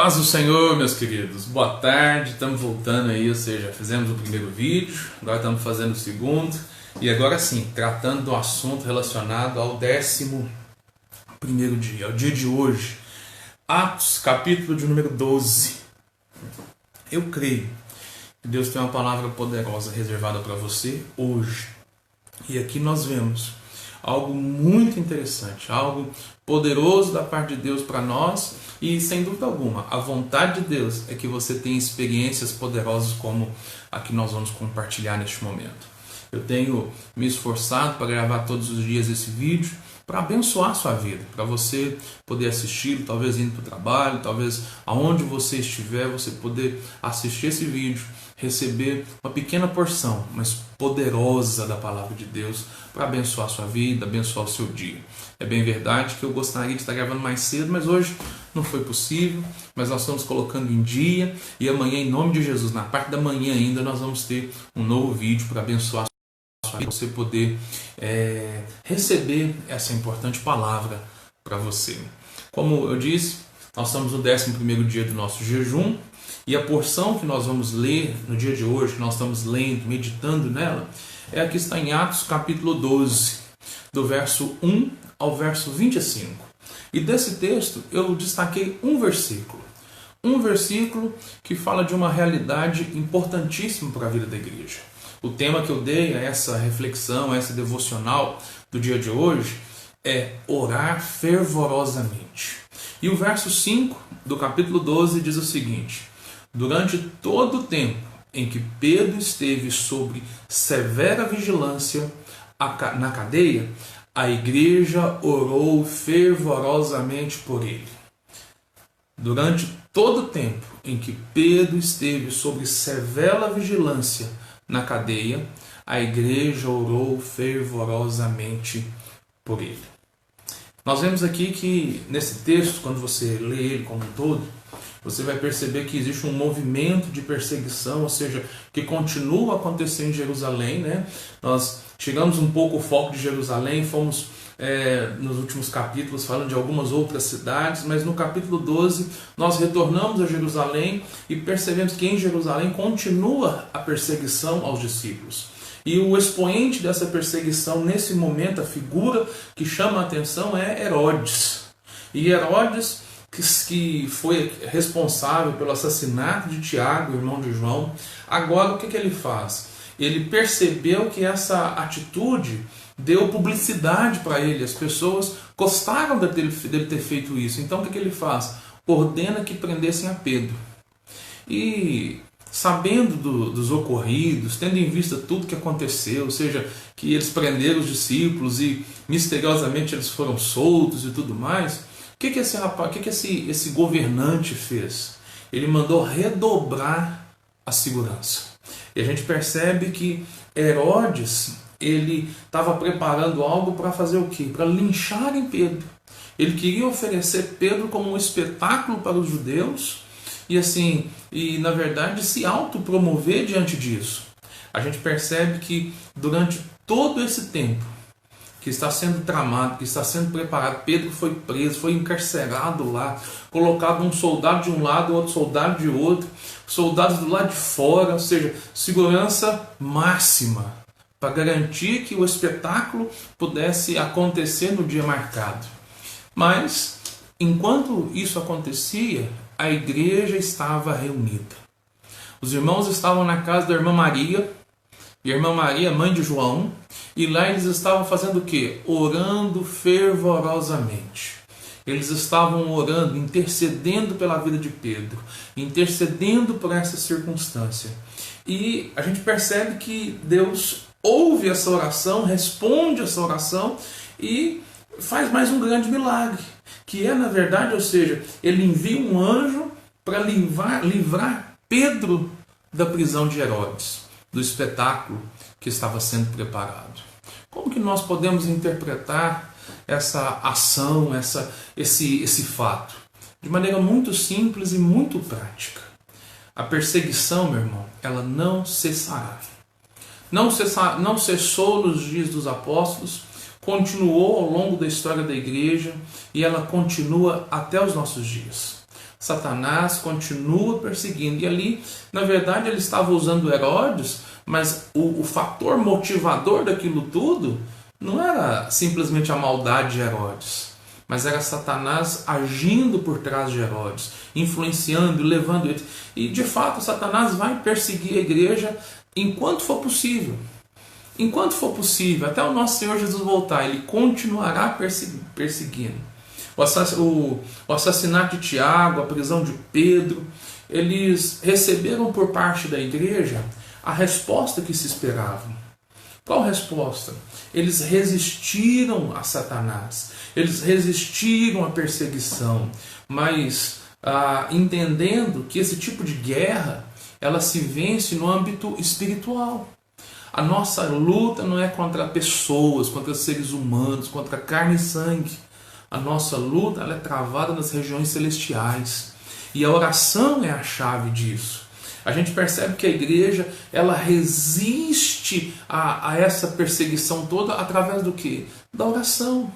Paz do Senhor, meus queridos. Boa tarde, estamos voltando aí, ou seja, fizemos o primeiro vídeo, agora estamos fazendo o segundo, e agora sim, tratando do assunto relacionado ao 11º dia, ao dia de hoje. Atos, capítulo de número 12. Eu creio que Deus tem uma palavra poderosa reservada para você hoje. E aqui nós vemos algo muito interessante, algo poderoso da parte de Deus para nós. E sem dúvida alguma, a vontade de Deus é que você tenha experiências poderosas como a que nós vamos compartilhar neste momento. Eu tenho me esforçado para gravar todos os dias esse vídeo para abençoar a sua vida, para você poder assistir, talvez indo para o trabalho, talvez aonde você estiver, você poder assistir esse vídeo, receber uma pequena porção, mas poderosa da palavra de Deus para abençoar a sua vida, abençoar o seu dia. É bem verdade que eu gostaria de estar gravando mais cedo, mas hoje não foi possível, mas nós estamos colocando em dia e amanhã, em nome de Jesus, na parte da manhã ainda, nós vamos ter um novo vídeo para abençoar a sua vida, você poder receber essa importante palavra para você. Como eu disse, nós estamos no 11º dia do nosso jejum e a porção que nós vamos ler no dia de hoje, que nós estamos lendo, meditando nela, é a que está em Atos capítulo 12, do verso 1 ao verso 25. E desse texto eu destaquei um versículo que fala de uma realidade importantíssima para a vida da igreja. O tema que eu dei a essa reflexão, a essa devocional do dia de hoje é orar fervorosamente. E o verso 5 do capítulo 12 diz o seguinte: durante todo o tempo em que Pedro esteve sob severa vigilância na cadeia, a igreja orou fervorosamente por ele. Durante todo o tempo em que Pedro esteve sob severa vigilância na cadeia, a igreja orou fervorosamente por ele. Nós vemos aqui que nesse texto, quando você lê ele como um todo, você vai perceber que existe um movimento de perseguição, ou seja, que continua a acontecer em Jerusalém, né? Nós chegamos um pouco ao foco de Jerusalém, fomos nos últimos capítulos falando de algumas outras cidades, mas no capítulo 12 nós retornamos a Jerusalém e percebemos que em Jerusalém continua a perseguição aos discípulos. E o expoente dessa perseguição nesse momento, a figura que chama a atenção é Herodes. E Herodes, que foi responsável pelo assassinato de Tiago, irmão de João, agora o que ele faz? Ele percebeu que essa atitude deu publicidade para ele, as pessoas gostaram dele ter feito isso. Então o que ele faz? Ordena que prendessem a Pedro. E sabendo dos ocorridos, tendo em vista tudo que aconteceu, ou seja, que eles prenderam os discípulos e misteriosamente eles foram soltos e tudo mais, o que esse governante fez? Ele mandou redobrar a segurança. E a gente percebe que Herodes, ele estava preparando algo para fazer o quê? Para lincharem Pedro. Ele queria oferecer Pedro como um espetáculo para os judeus e na verdade se autopromover diante disso. A gente percebe que durante todo esse tempo que está sendo tramado, que está sendo preparado, Pedro foi preso, foi encarcerado lá, colocado um soldado de um lado, outro soldado de outro, soldados do lado de fora, ou seja, segurança máxima para garantir que o espetáculo pudesse acontecer no dia marcado. Mas, enquanto isso acontecia, a igreja estava reunida. Os irmãos estavam na casa da irmã Maria, e a irmã Maria, mãe de João, e lá eles estavam fazendo o quê? Orando fervorosamente. Eles estavam orando, intercedendo pela vida de Pedro, intercedendo por essa circunstância. E a gente percebe que Deus ouve essa oração, responde essa oração e faz mais um grande milagre, que é na verdade, ou seja, ele envia um anjo para livrar Pedro da prisão de Herodes, do espetáculo que estava sendo preparado. Como que nós podemos interpretar essa ação, esse fato? De maneira muito simples e muito prática. A perseguição, meu irmão, ela não cessará. Não cessou nos dias dos apóstolos, continuou ao longo da história da igreja e ela continua até os nossos dias. Satanás continua perseguindo. E ali, na verdade, ele estava usando Herodes, mas o fator motivador daquilo tudo não era simplesmente a maldade de Herodes, mas era Satanás agindo por trás de Herodes, influenciando, levando ele. E de fato, Satanás vai perseguir a igreja enquanto for possível. Enquanto for possível, até o nosso Senhor Jesus voltar, ele continuará perseguindo. O assassinato de Tiago, a prisão de Pedro, eles receberam por parte da igreja a resposta que se esperava. Qual resposta? Eles resistiram a Satanás, eles resistiram à perseguição, mas entendendo que esse tipo de guerra, ela se vence no âmbito espiritual. A nossa luta não é contra pessoas, contra seres humanos, contra carne e sangue. A nossa luta ela é travada nas regiões celestiais. E a oração é a chave disso. A gente percebe que a igreja ela resiste a essa perseguição toda através do quê? Da oração.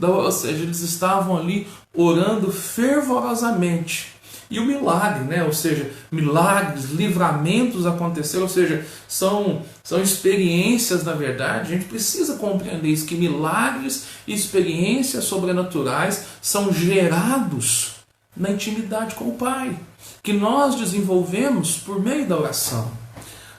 Ou seja, eles estavam ali orando fervorosamente. E o milagre, ou seja, milagres, livramentos aconteceram, ou seja, são experiências, na verdade, a gente precisa compreender isso, que milagres e experiências sobrenaturais são gerados na intimidade com o Pai, que nós desenvolvemos por meio da oração.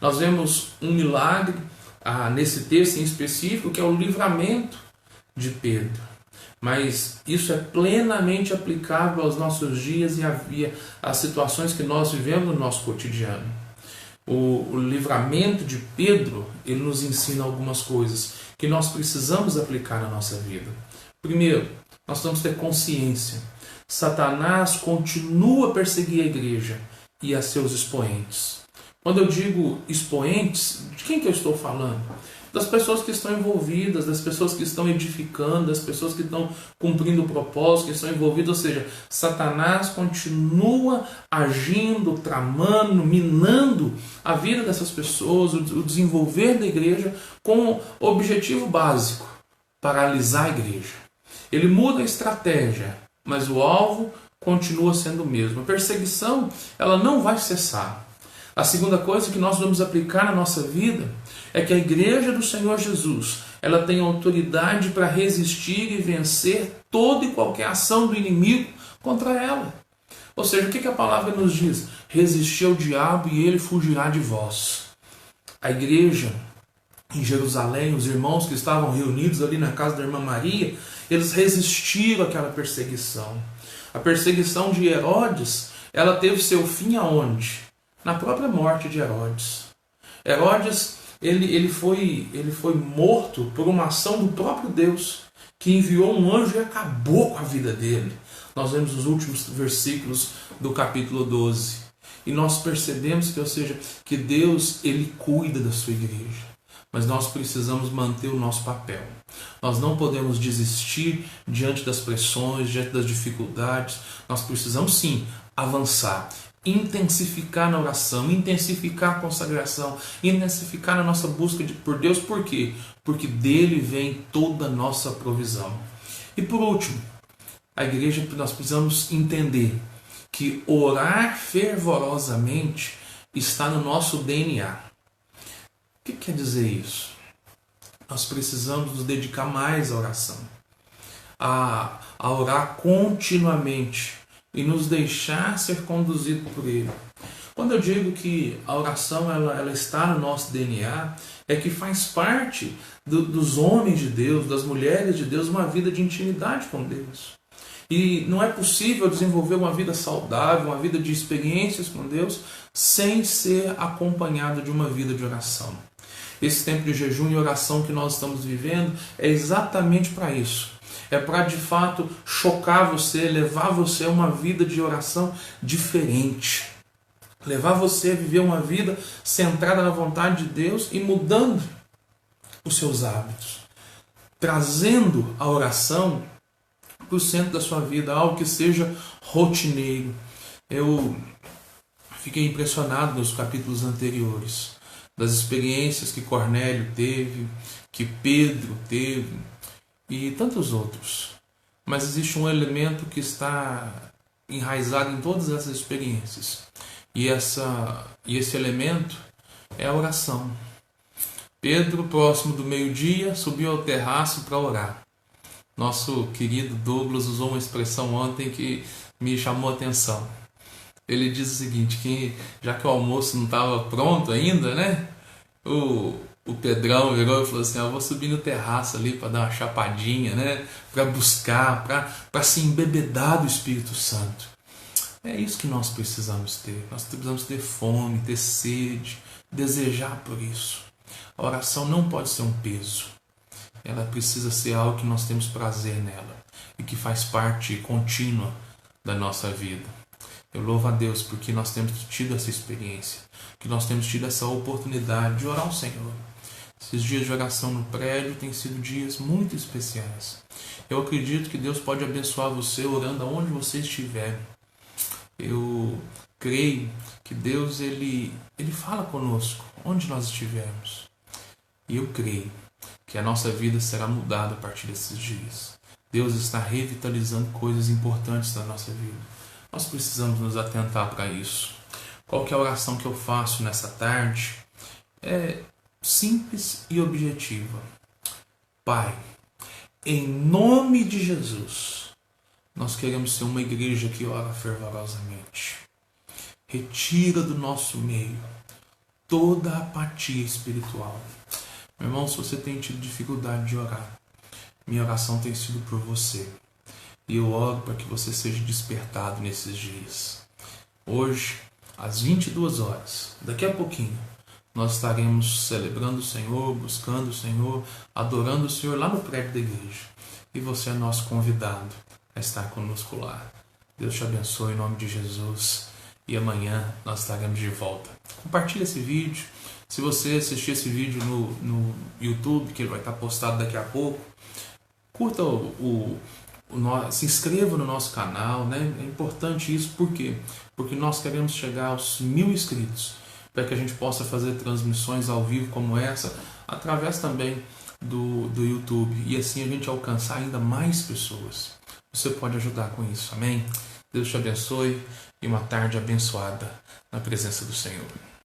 Nós vemos um milagre nesse texto em específico, que é o livramento de Pedro. Mas isso é plenamente aplicável aos nossos dias e às situações que nós vivemos no nosso cotidiano. O livramento de Pedro, ele nos ensina algumas coisas que nós precisamos aplicar na nossa vida. Primeiro, nós temos que ter consciência. Satanás continua a perseguir a igreja e a seus expoentes. Quando eu digo expoentes, de quem que eu estou falando? Das pessoas que estão envolvidas, das pessoas que estão edificando, das pessoas que estão cumprindo o propósito, que estão envolvidas. Ou seja, Satanás continua agindo, tramando, minando a vida dessas pessoas, o desenvolver da igreja com o objetivo básico: paralisar a igreja. Ele muda a estratégia, mas o alvo continua sendo o mesmo. A perseguição ela não vai cessar. A segunda coisa que nós vamos aplicar na nossa vida é que a igreja do Senhor Jesus, ela tem autoridade para resistir e vencer toda e qualquer ação do inimigo contra ela. Ou seja, o que a palavra nos diz? Resistir ao diabo e ele fugirá de vós. A igreja em Jerusalém, os irmãos que estavam reunidos ali na casa da irmã Maria, eles resistiram àquela perseguição. A perseguição de Herodes, ela teve seu fim aonde? Na própria morte de Herodes. Herodes, ele foi morto por uma ação do próprio Deus, que enviou um anjo e acabou com a vida dele. Nós vemos os últimos versículos do capítulo 12. E nós percebemos que, ou seja, que Deus, ele cuida da sua igreja. Mas nós precisamos manter o nosso papel. Nós não podemos desistir diante das pressões, diante das dificuldades. Nós precisamos sim avançar, intensificar na oração, intensificar a consagração, intensificar na nossa busca por Deus. Por quê? Porque dele vem toda a nossa provisão. E por último, a igreja, nós precisamos entender que orar fervorosamente está no nosso DNA. O que quer dizer isso? Nós precisamos nos dedicar mais à oração, a orar continuamente e nos deixar ser conduzido por Ele. Quando eu digo que a oração ela está no nosso DNA, é que faz parte dos homens de Deus, das mulheres de Deus, uma vida de intimidade com Deus. E não é possível desenvolver uma vida saudável, uma vida de experiências com Deus, sem ser acompanhado de uma vida de oração. Esse tempo de jejum e oração que nós estamos vivendo é exatamente para isso. É para de fato chocar você, levar você a uma vida de oração diferente. Levar você a viver uma vida centrada na vontade de Deus e mudando os seus hábitos. Trazendo a oração para o centro da sua vida, algo que seja rotineiro. Eu fiquei impressionado nos capítulos anteriores, das experiências que Cornélio teve, que Pedro teve e tantos outros. Mas existe um elemento que está enraizado em todas essas experiências. E esse elemento é a oração. Pedro, próximo do meio-dia, subiu ao terraço para orar. Nosso querido Douglas usou uma expressão ontem que me chamou a atenção. Ele diz o seguinte, que já que o almoço não estava pronto ainda, né? O Pedrão virou e falou assim, eu vou subir no terraço ali para dar uma chapadinha, né? Para buscar, para se embebedar do Espírito Santo. É isso que nós precisamos ter. Nós precisamos ter fome, ter sede, desejar por isso. A oração não pode ser um peso. Ela precisa ser algo que nós temos prazer nela e que faz parte contínua da nossa vida. Eu louvo a Deus porque nós temos tido essa experiência, que nós temos tido essa oportunidade de orar ao Senhor. Esses dias de oração no prédio têm sido dias muito especiais. Eu acredito que Deus pode abençoar você orando aonde você estiver. Eu creio que Deus ele fala conosco onde nós estivermos. E eu creio que a nossa vida será mudada a partir desses dias. Deus está revitalizando coisas importantes da nossa vida. Nós precisamos nos atentar para isso. Qual que é a oração que eu faço nessa tarde? É simples e objetiva. Pai, em nome de Jesus, nós queremos ser uma igreja que ora fervorosamente. Retira do nosso meio toda a apatia espiritual. Meu irmão, se você tem tido dificuldade de orar, minha oração tem sido por você. E eu oro para que você seja despertado nesses dias. Hoje, às 22 horas, daqui a pouquinho, nós estaremos celebrando o Senhor, buscando o Senhor, adorando o Senhor lá no prédio da igreja. E você é nosso convidado a estar conosco lá. Deus te abençoe em nome de Jesus. E amanhã nós estaremos de volta. Compartilhe esse vídeo. Se você assistir esse vídeo no YouTube, que ele vai estar postado daqui a pouco, curta se inscreva no nosso canal, né? É importante isso, por quê? Porque nós queremos chegar aos 1000 inscritos, para que a gente possa fazer transmissões ao vivo como essa, através também do YouTube, e assim a gente alcançar ainda mais pessoas. Você pode ajudar com isso, amém? Deus te abençoe e uma tarde abençoada na presença do Senhor.